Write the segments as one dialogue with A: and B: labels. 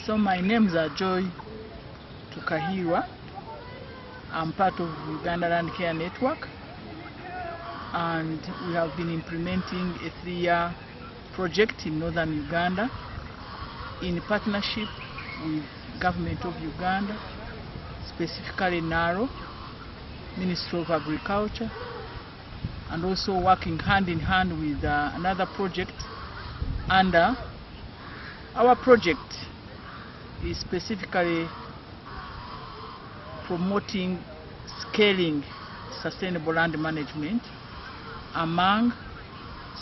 A: So my names are Joy Tukahirwa. I'm part of Uganda Landcare network, and we have been implementing a 3-year project in northern Uganda in partnership with Government of Uganda, specifically NARO, Ministry of Agriculture, and also working hand in hand with another project under our project is specifically promoting scaling sustainable land management among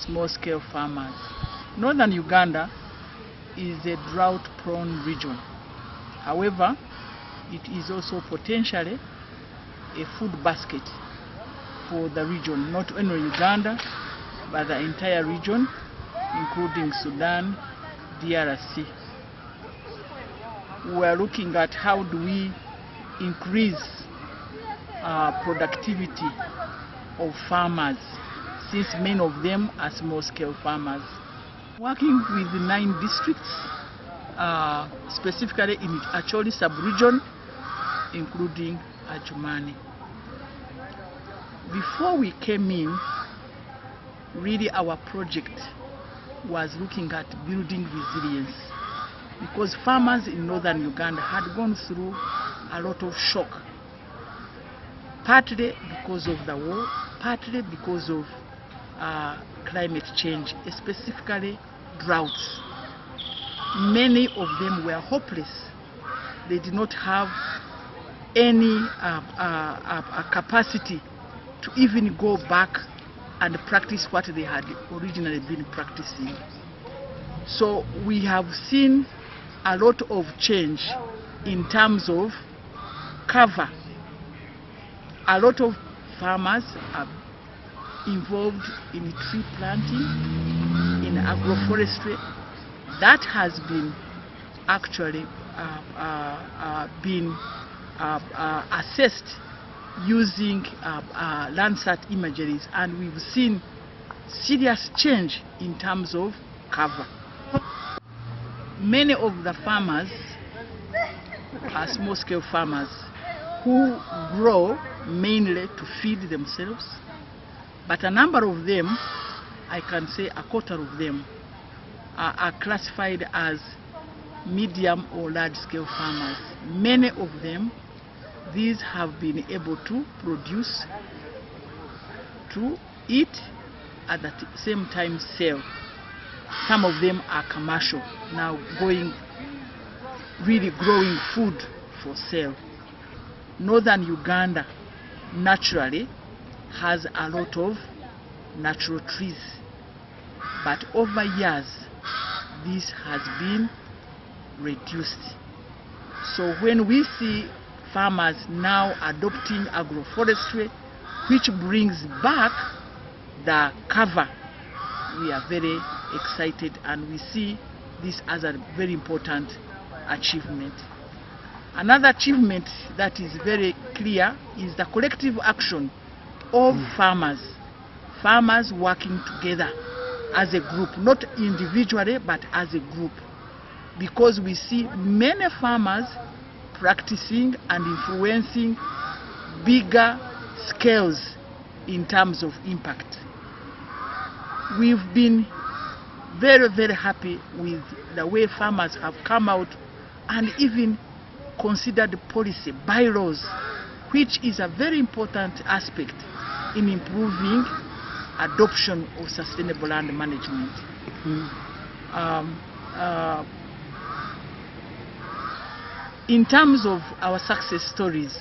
A: small-scale farmers. Northern Uganda is a drought-prone region. However, it is also potentially a food basket for the region, not only Uganda, but the entire region, including Sudan, DRC. We are looking at how do we increase productivity of farmers, since many of them are small-scale farmers. Working with 9 districts, specifically in Acholi sub-region, including Ajumani. Before we came in, really our project was looking at building resilience, because farmers in northern Uganda had gone through a lot of shock, partly because of the war, partly because of climate change, specifically droughts. Many of them were hopeless. They did not have any capacity to even go back and practice what they had originally been practicing. So we have seen a lot of change in terms of cover. A lot of farmers are involved in tree planting, in agroforestry. That has been actually assessed using Landsat imageries, and we've seen serious change in terms of cover. Many of the farmers are small-scale farmers who grow mainly to feed themselves, but a number of them, I can say a quarter of them, are classified as medium or large-scale farmers. Many of them, these have been able to produce, to eat, at the same time sell. Some of them are commercial, now really growing food for sale. Northern Uganda naturally has a lot of natural trees, but over years this has been reduced. So when we see farmers now adopting agroforestry, which brings back the cover, we are very excited, and we see this as a very important achievement. Another achievement that is very clear is the collective action of farmers working together as a group, not individually but as a group, because we see many farmers practicing and influencing bigger scales in terms of impact. We've been very, very happy with the way farmers have come out and even considered policy, bylaws, which is a very important aspect in improving adoption of sustainable land management. In terms of our success stories,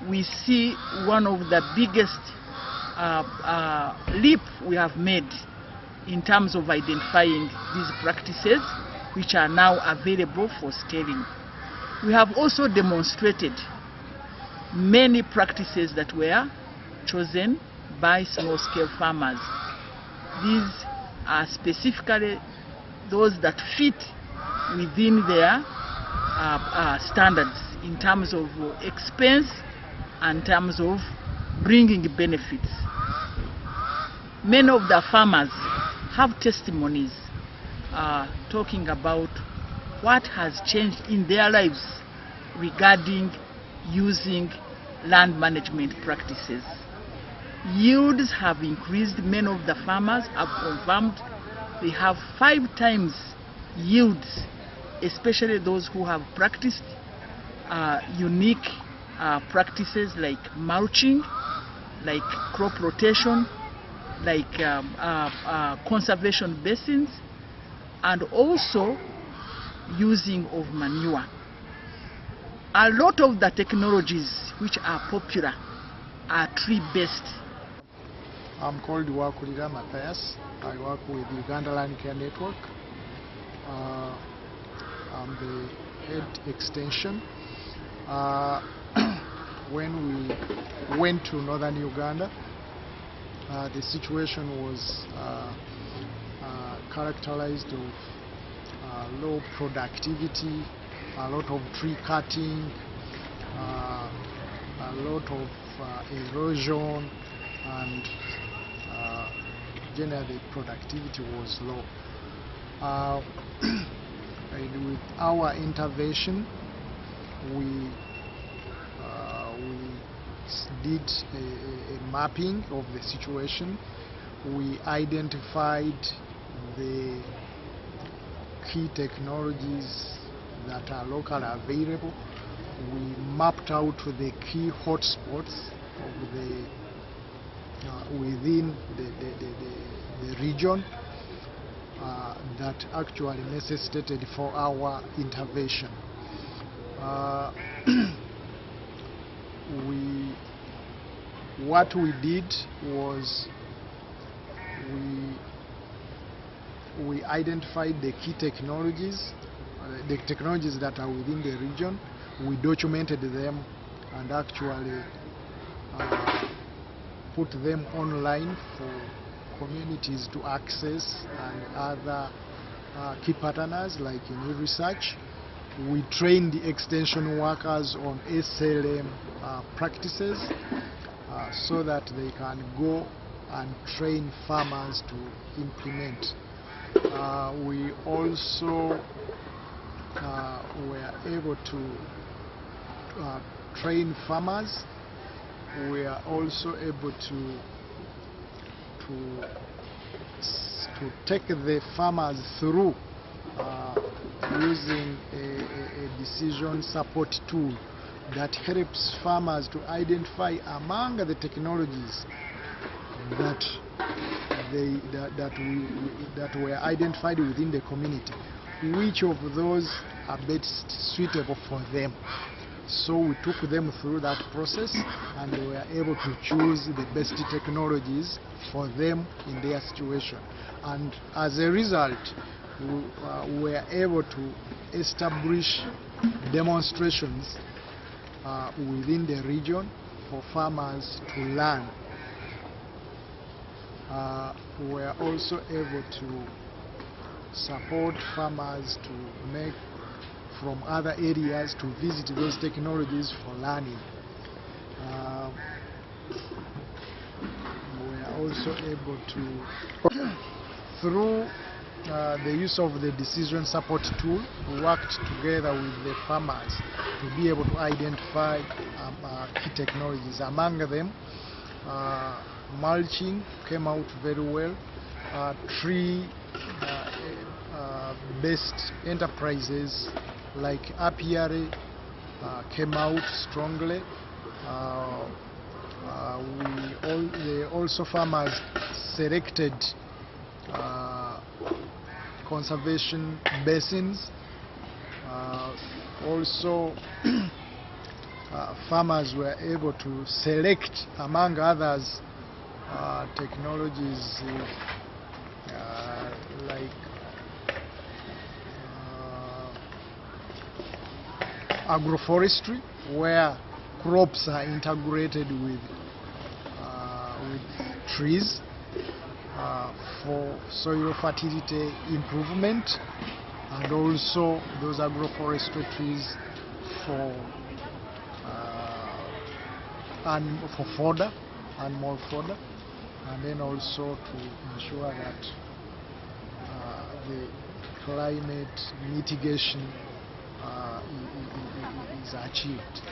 A: we see one of the biggest leap we have made in terms of identifying these practices, which are now available for scaling. We have also demonstrated many practices that were chosen by small-scale farmers. These are specifically those that fit within their standards in terms of expense and in terms of bringing benefits. Many of the farmers have testimonies talking about what has changed in their lives regarding using land management practices. Yields have increased. Many of the farmers have confirmed they have 5 times yields, especially those who have practiced unique practices like mulching, like crop rotation, like conservation basins, and also using of manure. A lot of the technologies which are popular are tree-based.
B: I'm called Tukahirwa Matthias. I work with Uganda Landcare network. I'm the head extension. When we went to northern Uganda, the situation was characterized of low productivity, a lot of tree cutting, a lot of erosion, and generally productivity was low. And with our intervention, we did a mapping of the situation. We identified the key technologies that are locally available. We mapped out the key hotspots of the within the region that actually necessitated for our intervention. What we did was we identified the key technologies, the technologies that are within the region. We documented them and actually put them online for communities to access and other key partners like in research. We trained the extension workers on SLM practices so that they can go and train farmers to implement. We also were able to train farmers. We are also able to take the farmers through using a decision support tool that helps farmers to identify among the technologies that were identified within the community, which of those are best suitable for them. So we took them through that process and we were able to choose the best technologies for them in their situation. And as a result, we were able to establish demonstrations within the region for farmers to learn. We were also able to support farmers to make from other areas to visit those technologies for learning. We are also able to, through the use of the decision support tool, we worked together with the farmers to be able to identify key technologies. Among them, mulching came out very well. Tree based enterprises like apiary came out strongly. Also farmers selected conservation basins. Also farmers were able to select, among others, technologies like agroforestry, where crops are integrated with trees for soil fertility improvement, and also those agroforestry trees for fodder, animal fodder, and then also to ensure that the climate mitigation is achieved.